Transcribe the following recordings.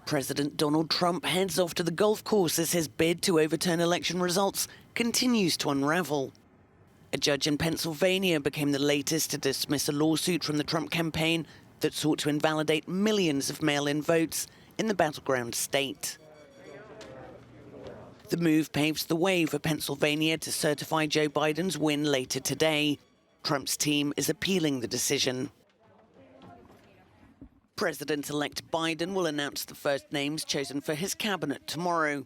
President Donald Trump heads off to the golf course as his bid to overturn election results continues to unravel. A judge in Pennsylvania became the latest to dismiss a lawsuit from the Trump campaign that sought to invalidate millions of mail-in votes in the battleground state. The move paves the way for Pennsylvania to certify Joe Biden's win later today. Trump's team is appealing the decision. President-elect Biden will announce the first names chosen for his cabinet tomorrow.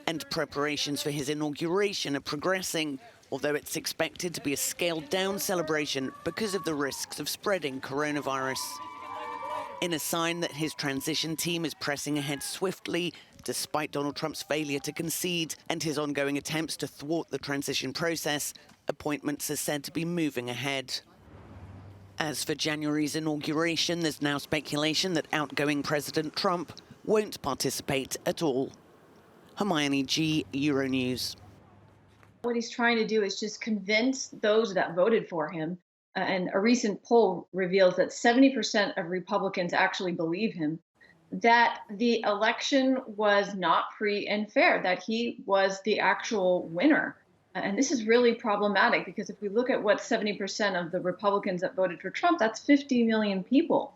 And preparations for his inauguration are progressing, although it's expected to be a scaled-down celebration because of the risks of spreading coronavirus. In a sign that his transition team is pressing ahead swiftly, despite Donald Trump's failure to concede and his ongoing attempts to thwart the transition process, appointments are said to be moving ahead. As for January's inauguration, there's now speculation that outgoing President Trump won't participate at all. Hermione G., Euronews. What he's trying to do is just convince those that voted for him. And a recent poll reveals that 70% of Republicans actually believe him, that the election was not free and fair, that he was the actual winner. And this is really problematic because if we look at what 70% of the Republicans that voted for Trump, that's 50 million people.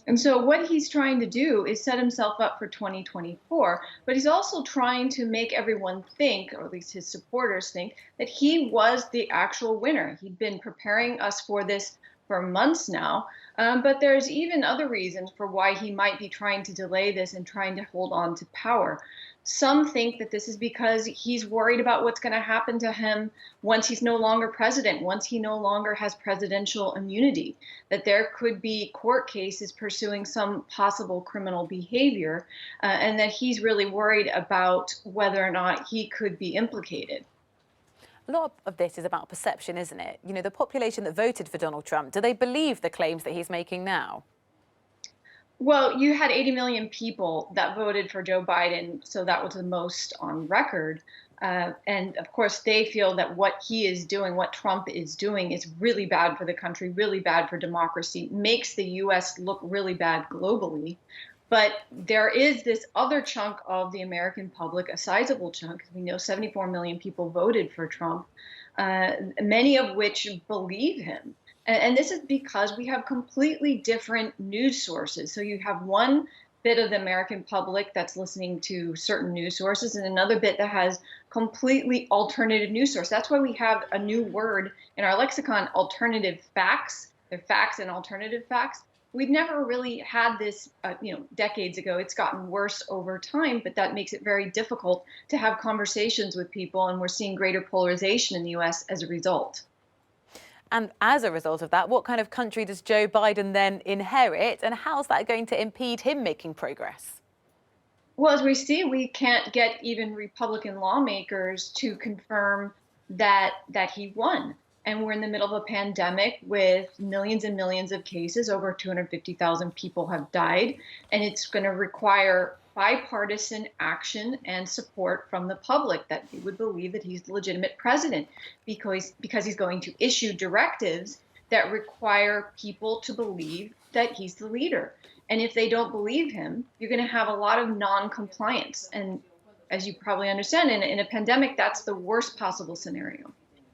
And so what he's trying to do is set himself up for 2024, but he's also trying to make everyone think, or at least his supporters think, that he was the actual winner. He'd been preparing us for this for months now, but there's even other reasons for why he might be trying to delay this and trying to hold on to power. Some think that this is because he's worried about what's going to happen to him once he's no longer president, once he no longer has presidential immunity, that there could be court cases pursuing some possible criminal behavior, and that he's really worried about whether or not he could be implicated. A lot of this is about perception, isn't it? You know, the population that voted for Donald Trump, do they believe the claims that he's making now? Well, you had 80 million people that voted for Joe Biden, so that was the most on record. And of course, they feel that what he is doing, what Trump is doing, is really bad for the country, really bad for democracy, makes the U.S. look really bad globally. But there is this other chunk of the American public, a sizable chunk. We know 74 million people voted for Trump, many of which believe him. And this is because we have completely different news sources. So you have one bit of the American public that's listening to certain news sources and another bit that has completely alternative news source. That's why we have a new word in our lexicon, alternative facts. They're facts and alternative facts. We've never really had this, decades ago. It's gotten worse over time, but that makes it very difficult to have conversations with people. And we're seeing greater polarization in the U.S. as a result. And as a result of that, what kind of country does Joe Biden then inherit, and how's that going to impede him making progress? Well, as we see, we can't get even Republican lawmakers to confirm that he won. And we're in the middle of a pandemic with millions and millions of cases. Over 250,000 people have died. And it's going to require bipartisan action and support from the public that they would believe that he's the legitimate president because he's going to issue directives that require people to believe that he's the leader. And if they don't believe him, you're going to have a lot of non-compliance. And as you probably understand, in a pandemic, that's the worst possible scenario.